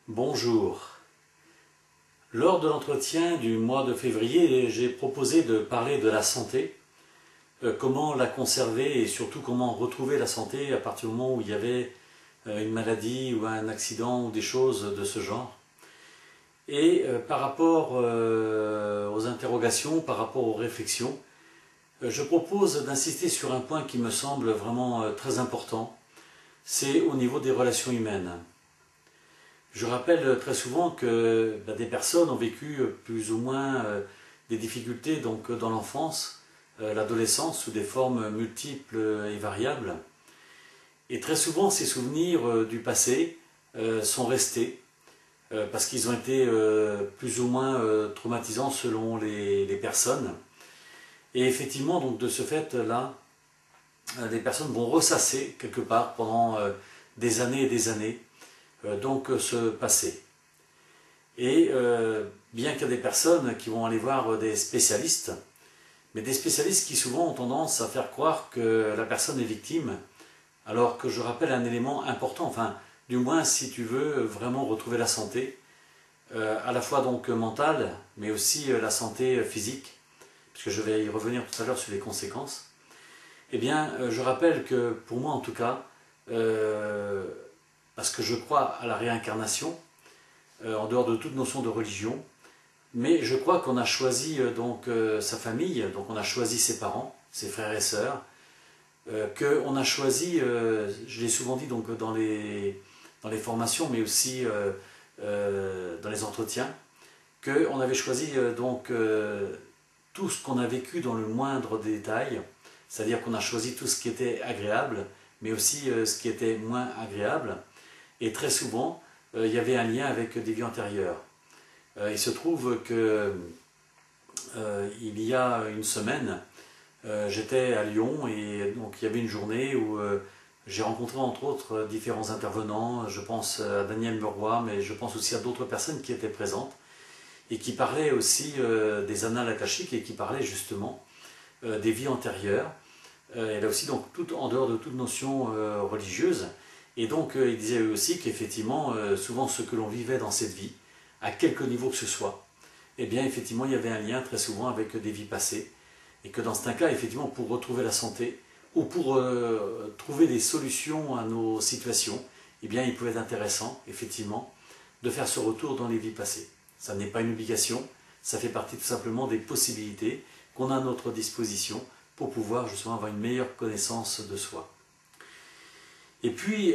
Bonjour. Lors de l'entretien du mois de février, j'ai proposé de parler de la santé, comment la conserver et surtout comment retrouver la santé à partir du moment où il y avait une maladie ou un accident ou des choses de ce genre. Et par rapport aux interrogations, par rapport aux réflexions, je propose d'insister sur un point qui me semble vraiment très important, c'est au niveau des relations humaines. Je rappelle très souvent que des personnes ont vécu plus ou moins des difficultés dans l'enfance, l'adolescence, sous des formes multiples et variables. Et très souvent, ces souvenirs du passé sont restés parce qu'ils ont été plus ou moins traumatisants selon les personnes. Et effectivement, donc de ce fait-là, les personnes vont ressasser quelque part pendant des années et des années ce passé. Et bien qu'il y a des personnes qui vont aller voir des spécialistes, mais des spécialistes qui souvent ont tendance à faire croire que la personne est victime, alors que je rappelle un élément important, enfin du moins si tu veux vraiment retrouver la santé, à la fois donc mentale, mais aussi la santé physique, puisque je vais y revenir tout à l'heure sur les conséquences, eh bien je rappelle que pour moi en tout cas, parce que je crois à la réincarnation, en dehors de toute notion de religion, mais je crois qu'on a choisi sa famille, donc on a choisi ses parents, ses frères et sœurs, qu'on a choisi, je l'ai souvent dit donc dans les formations, mais aussi dans les entretiens, qu'on avait choisi tout ce qu'on a vécu dans le moindre détail, c'est-à-dire qu'on a choisi tout ce qui était agréable, mais aussi ce qui était moins agréable. Et très souvent, il y avait un lien avec des vies antérieures. Il se trouve que il y a une semaine, j'étais à Lyon et donc il y avait une journée où j'ai rencontré entre autres différents intervenants. Je pense à Daniel Meroy, mais je pense aussi à d'autres personnes qui étaient présentes et qui parlaient aussi des annales akashiques et qui parlaient justement des vies antérieures. Et là aussi, donc, tout en dehors de toute notion religieuse. Et donc, il disait aussi qu'effectivement, souvent ce que l'on vivait dans cette vie, à quelque niveau que ce soit, eh bien, effectivement, il y avait un lien très souvent avec des vies passées. Et que dans ce cas, effectivement, pour retrouver la santé, ou pour trouver des solutions à nos situations, eh bien, il pouvait être intéressant, effectivement, de faire ce retour dans les vies passées. Ça n'est pas une obligation, ça fait partie tout simplement des possibilités qu'on a à notre disposition pour pouvoir justement avoir une meilleure connaissance de soi. Et puis,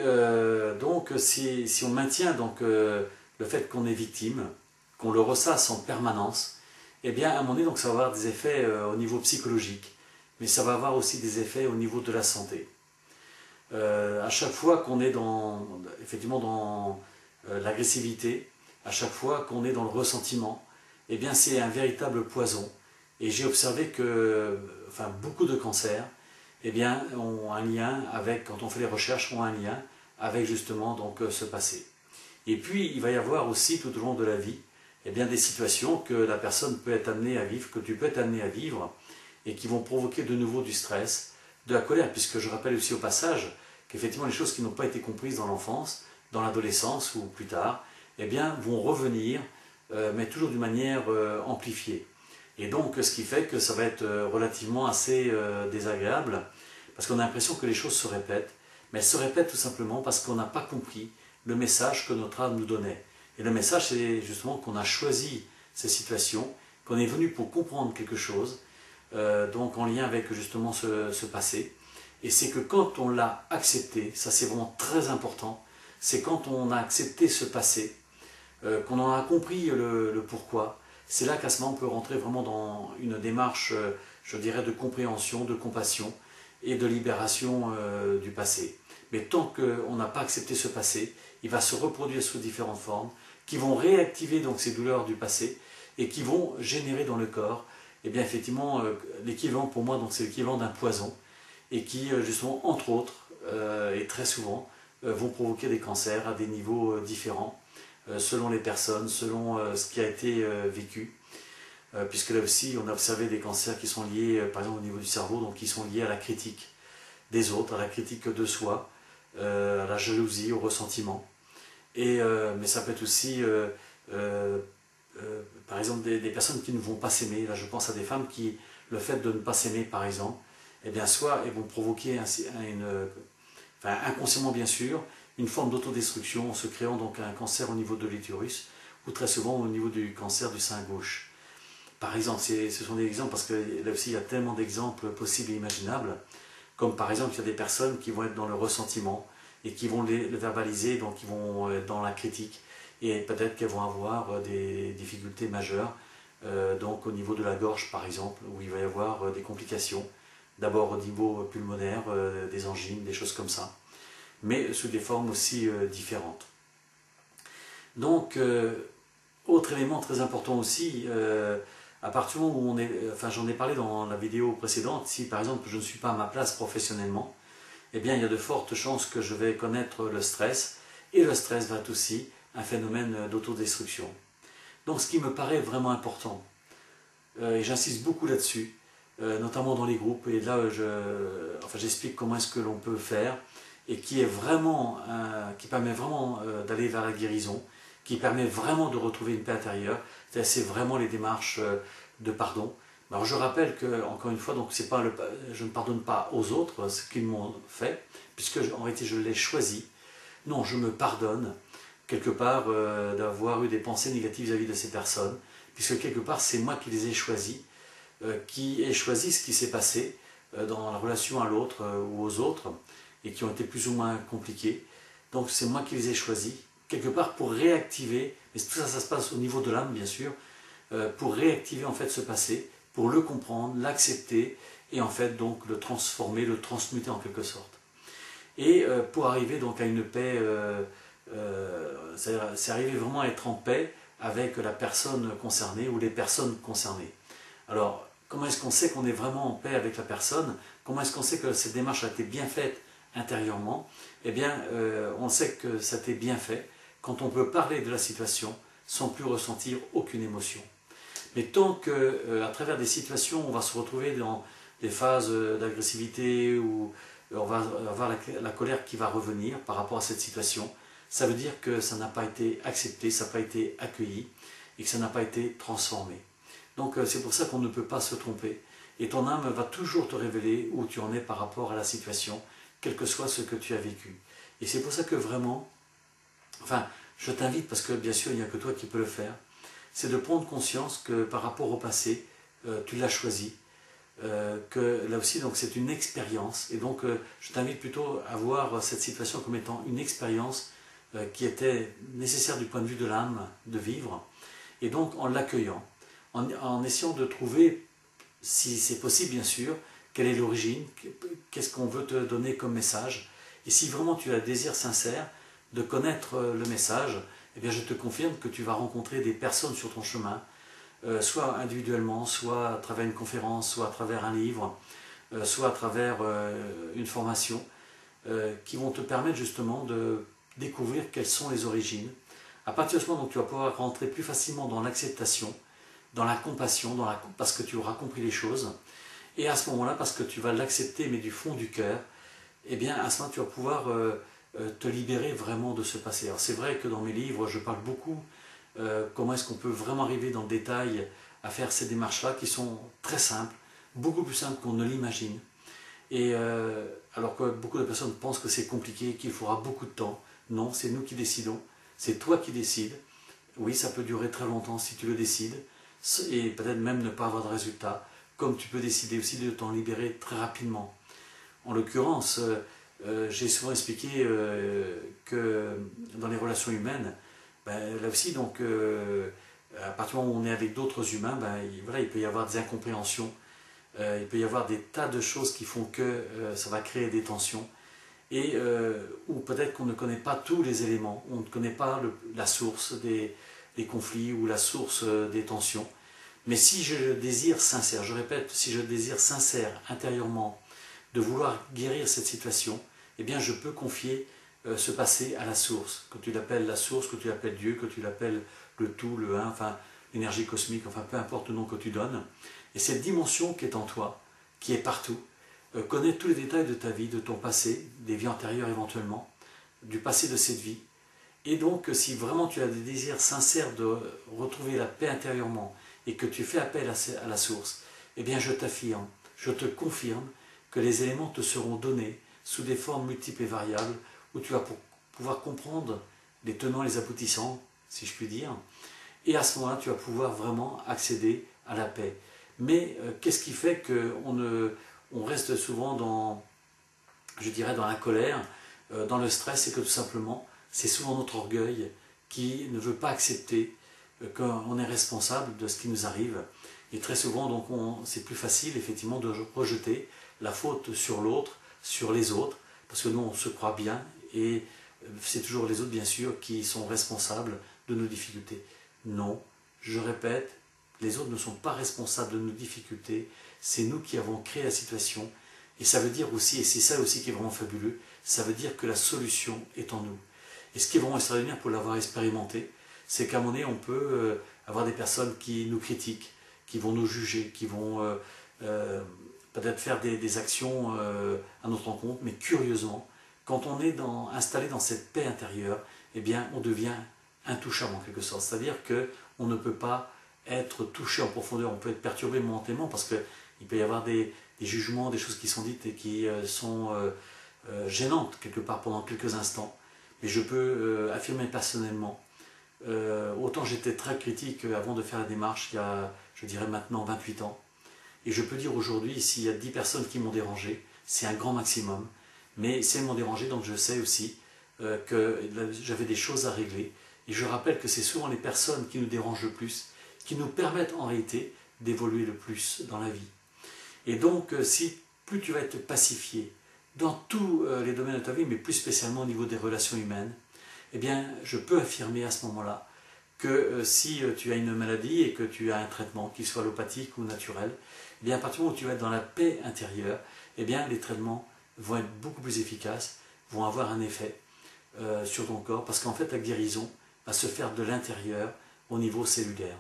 si on maintient le fait qu'on est victime, qu'on le ressasse en permanence, eh bien, à un moment donné, ça va avoir des effets au niveau psychologique, mais ça va avoir aussi des effets au niveau de la santé. À chaque fois qu'on est effectivement dans l'agressivité, à chaque fois qu'on est dans le ressentiment, eh bien, c'est un véritable poison. Et j'ai observé que beaucoup de cancers eh bien, ont un lien avec, quand on fait les recherches, ont un lien avec justement ce passé. Et puis, il va y avoir aussi tout au long de la vie eh bien, des situations que la personne peut être amenée à vivre, que tu peux être amené à vivre, et qui vont provoquer de nouveau du stress, de la colère, puisque je rappelle aussi au passage qu'effectivement les choses qui n'ont pas été comprises dans l'enfance, dans l'adolescence ou plus tard, eh bien, vont revenir, mais toujours d'une manière amplifiée. Et donc, ce qui fait que ça va être relativement assez désagréable, parce qu'on a l'impression que les choses se répètent, mais elles se répètent tout simplement parce qu'on n'a pas compris le message que notre âme nous donnait. Et le message, c'est justement qu'on a choisi ces situations, qu'on est venu pour comprendre quelque chose, donc en lien avec justement ce passé. Et c'est que quand on l'a accepté, ça c'est vraiment très important, c'est quand on a accepté ce passé, qu'on en a compris le pourquoi, c'est là qu'à ce moment on peut rentrer vraiment dans une démarche, je dirais, de compréhension, de compassion et de libération du passé. Mais tant qu'on n'a pas accepté ce passé, il va se reproduire sous différentes formes, qui vont réactiver donc ces douleurs du passé et qui vont générer dans le corps, eh bien effectivement, l'équivalent pour moi, donc c'est l'équivalent d'un poison, et qui justement, entre autres, et très souvent, vont provoquer des cancers à des niveaux différents, selon les personnes, selon ce qui a été vécu, puisque là aussi on a observé des cancers qui sont liés, par exemple au niveau du cerveau, donc qui sont liés à la critique des autres, à la critique de soi, à la jalousie, au ressentiment. Mais ça peut être aussi, par exemple, des personnes qui ne vont pas s'aimer. Là, je pense à des femmes qui, le fait de ne pas s'aimer, par exemple, eh bien, soit elles vont provoquer inconsciemment bien sûr, une forme d'autodestruction en se créant donc un cancer au niveau de l'utérus ou très souvent au niveau du cancer du sein gauche. Par exemple, ce sont des exemples parce que là aussi il y a tellement d'exemples possibles et imaginables, comme par exemple il y a des personnes qui vont être dans le ressentiment et qui vont le verbaliser, donc ils vont être dans la critique et peut-être qu'elles vont avoir des difficultés majeures, donc au niveau de la gorge par exemple, où il va y avoir des complications, d'abord au niveau pulmonaire, des angines, des choses comme ça, mais sous des formes aussi différentes. Donc, autre élément très important aussi, à partir du moment où on est, enfin j'en ai parlé dans la vidéo précédente, si par exemple je ne suis pas à ma place professionnellement, eh bien il y a de fortes chances que je vais connaître le stress, et le stress va être aussi un phénomène d'autodestruction. Donc ce qui me paraît vraiment important, et j'insiste beaucoup là-dessus, notamment dans les groupes, et là j'explique comment est-ce que l'on peut faire, et qui permet vraiment d'aller vers la guérison, qui permet vraiment de retrouver une paix intérieure, c'est vraiment les démarches de pardon. Alors je rappelle que, encore une fois, donc je ne pardonne pas aux autres ce qu'ils m'ont fait, puisque en réalité je l'ai choisi. Non, je me pardonne, quelque part, d'avoir eu des pensées négatives vis-à-vis de ces personnes, puisque quelque part c'est moi qui les ai choisis, qui ai choisi ce qui s'est passé dans la relation à l'autre ou aux autres, et qui ont été plus ou moins compliquées. Donc c'est moi qui les ai choisis, quelque part pour réactiver, mais tout ça, ça se passe au niveau de l'âme bien sûr, pour réactiver en fait ce passé, pour le comprendre, l'accepter, et en fait donc le transformer, le transmuter en quelque sorte. Et pour arriver donc à une paix, c'est arriver vraiment à être en paix avec la personne concernée ou les personnes concernées. Alors, comment est-ce qu'on sait qu'on est vraiment en paix avec la personne? Comment est-ce qu'on sait que cette démarche a été bien faite intérieurement? Eh bien, on sait que ça a été bien fait quand on peut parler de la situation sans plus ressentir aucune émotion. Mais tant qu'à travers des situations, on va se retrouver dans des phases d'agressivité où on va avoir la colère qui va revenir par rapport à cette situation, ça veut dire que ça n'a pas été accepté, ça n'a pas été accueilli et que ça n'a pas été transformé. Donc c'est pour ça qu'on ne peut pas se tromper. Et ton âme va toujours te révéler où tu en es par rapport à la situation, quel que soit ce que tu as vécu. Et c'est pour ça que vraiment, enfin, je t'invite, parce que bien sûr il n'y a que toi qui peux le faire, c'est de prendre conscience que par rapport au passé, tu l'as choisi, que là aussi donc c'est une expérience, et donc je t'invite plutôt à voir cette situation comme étant une expérience qui était nécessaire du point de vue de l'âme de vivre, et donc en l'accueillant, en essayant de trouver, si c'est possible bien sûr, quelle est l'origine, qu'est-ce qu'on veut te donner comme message, et si vraiment tu as un désir sincère de connaître le message, eh bien je te confirme que tu vas rencontrer des personnes sur ton chemin, soit individuellement, soit à travers une conférence, soit à travers un livre, soit à travers une formation, qui vont te permettre justement de découvrir quelles sont les origines. À partir de ce moment, donc, tu vas pouvoir rentrer plus facilement dans l'acceptation, dans la compassion, parce que tu auras compris les choses, et à ce moment-là, parce que tu vas l'accepter, mais du fond du cœur, eh bien à ce moment-là, tu vas pouvoir te libérer vraiment de ce passé. Alors c'est vrai que dans mes livres, je parle beaucoup comment est-ce qu'on peut vraiment arriver dans le détail à faire ces démarches-là qui sont très simples, beaucoup plus simples qu'on ne l'imagine. Et alors que beaucoup de personnes pensent que c'est compliqué, qu'il faudra beaucoup de temps. Non, c'est nous qui décidons, c'est toi qui décides. Oui, ça peut durer très longtemps si tu le décides, et peut-être même ne pas avoir de résultat, comme tu peux décider aussi de t'en libérer très rapidement. En l'occurrence, j'ai souvent expliqué que dans les relations humaines, là aussi, donc, à partir du moment où on est avec d'autres humains, il peut y avoir des incompréhensions, il peut y avoir des tas de choses qui font que ça va créer des tensions, et ou peut-être qu'on ne connaît pas tous les éléments, on ne connaît pas la source des conflits ou la source des tensions. Mais si je désire sincère, je répète, si je désire sincère intérieurement de vouloir guérir cette situation, eh bien je peux confier ce passé à la source, que tu l'appelles la source, que tu l'appelles Dieu, que tu l'appelles le tout, le un, enfin l'énergie cosmique, enfin peu importe le nom que tu donnes. Et cette dimension qui est en toi, qui est partout, connaît tous les détails de ta vie, de ton passé, des vies antérieures éventuellement, du passé de cette vie, Et donc, si vraiment tu as des désirs sincères de retrouver la paix intérieurement et que tu fais appel à la source, eh bien je t'affirme, je te confirme que les éléments te seront donnés sous des formes multiples et variables où tu vas pouvoir comprendre les tenants et les aboutissants, si je puis dire, et à ce moment-là, tu vas pouvoir vraiment accéder à la paix. Mais qu'est-ce qui fait qu'on reste souvent dans, je dirais, dans la colère, dans le stress, c'est que tout simplement, c'est souvent notre orgueil qui ne veut pas accepter qu'on est responsable de ce qui nous arrive. Et très souvent, donc, c'est plus facile, effectivement, de rejeter la faute sur l'autre, sur les autres, parce que nous, on se croit bien, et c'est toujours les autres, bien sûr, qui sont responsables de nos difficultés. Non, je répète, les autres ne sont pas responsables de nos difficultés, c'est nous qui avons créé la situation. Et ça veut dire aussi, et c'est ça aussi qui est vraiment fabuleux, ça veut dire que la solution est en nous. Et ce qui est vraiment extraordinaire pour l'avoir expérimenté, c'est qu'à un moment donné, on peut avoir des personnes qui nous critiquent, qui vont nous juger, qui vont peut-être faire des actions à notre encontre, mais curieusement, quand on est installé dans cette paix intérieure, eh bien, on devient intouchable en quelque sorte. C'est-à-dire qu'on ne peut pas être touché en profondeur, on peut être perturbé momentanément parce qu'il peut y avoir des jugements, des choses qui sont dites et qui sont gênantes quelque part pendant quelques instants. Mais je peux affirmer personnellement, autant j'étais très critique avant de faire la démarche, il y a, je dirais maintenant, 28 ans. Et je peux dire aujourd'hui, s'il y a 10 personnes qui m'ont dérangé, c'est un grand maximum. Mais si elles m'ont dérangé, donc je sais aussi que j'avais des choses à régler. Et je rappelle que c'est souvent les personnes qui nous dérangent le plus, qui nous permettent en réalité d'évoluer le plus dans la vie. Et donc, si plus tu vas être pacifié dans tous les domaines de ta vie, mais plus spécialement au niveau des relations humaines, eh bien, je peux affirmer à ce moment-là que si tu as une maladie et que tu as un traitement, qu'il soit allopathique ou naturel, eh bien, à partir du moment où tu vas être dans la paix intérieure, eh bien, les traitements vont être beaucoup plus efficaces, vont avoir un effet sur ton corps, parce qu'en fait, la guérison va se faire de l'intérieur au niveau cellulaire.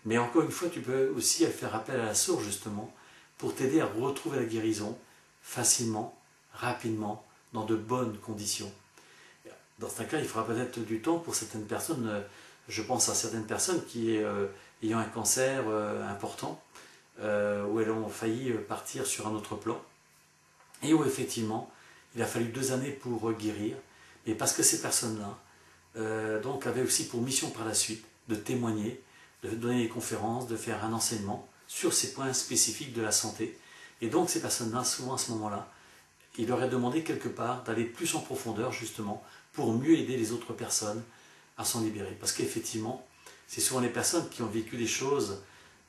Mais encore une fois, tu peux aussi faire appel à la source, justement, pour t'aider à retrouver la guérison facilement, rapidement, dans de bonnes conditions. Dans ce cas, il faudra peut-être du temps pour certaines personnes. Je pense à certaines personnes qui, ayant un cancer important, où elles ont failli partir sur un autre plan, et où effectivement, il a fallu 2 années pour guérir, et parce que ces personnes-là donc avaient aussi pour mission par la suite de témoigner, de donner des conférences, de faire un enseignement sur ces points spécifiques de la santé. Et donc ces personnes-là, souvent à ce moment-là, il leur est demandé quelque part d'aller plus en profondeur justement pour mieux aider les autres personnes à s'en libérer. Parce qu'effectivement, c'est souvent les personnes qui ont vécu des choses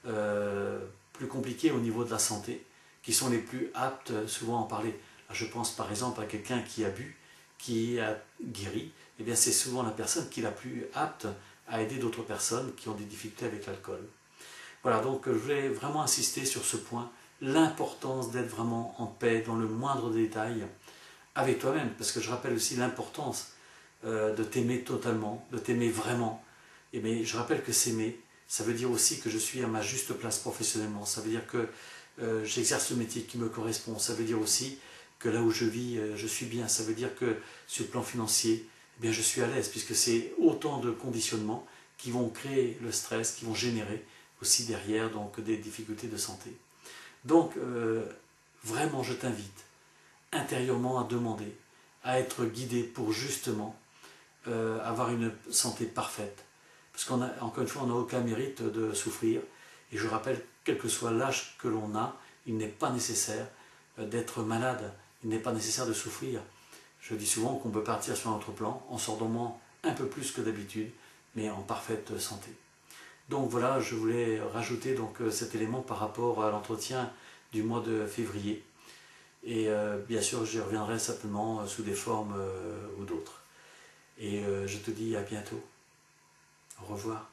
plus compliquées au niveau de la santé qui sont les plus aptes souvent à en parler. Là, je pense par exemple à quelqu'un qui a bu, qui a guéri, et bien c'est souvent la personne qui est la plus apte à aider d'autres personnes qui ont des difficultés avec l'alcool. Voilà, donc je voulais vraiment insister sur ce point, l'importance d'être vraiment en paix dans le moindre détail avec toi-même, parce que je rappelle aussi l'importance de t'aimer totalement, de t'aimer vraiment. Mais je rappelle que s'aimer, ça veut dire aussi que je suis à ma juste place professionnellement, ça veut dire que j'exerce le métier qui me correspond, ça veut dire aussi que là où je vis, je suis bien, ça veut dire que sur le plan financier, eh bien, je suis à l'aise, puisque c'est autant de conditionnements qui vont créer le stress, qui vont générer aussi derrière donc, des difficultés de santé. Donc, vraiment, je t'invite intérieurement à demander, à être guidé pour justement avoir une santé parfaite. Parce qu'encore une fois, on n'a aucun mérite de souffrir. Et je rappelle, quel que soit l'âge que l'on a, il n'est pas nécessaire d'être malade, il n'est pas nécessaire de souffrir. Je dis souvent qu'on peut partir sur un autre plan en s'endormant un peu plus que d'habitude, mais en parfaite santé. Donc voilà, je voulais rajouter donc, cet élément par rapport à l'entretien du mois de février. Et bien sûr, j'y reviendrai certainement sous des formes ou d'autres. Et je te dis à bientôt. Au revoir.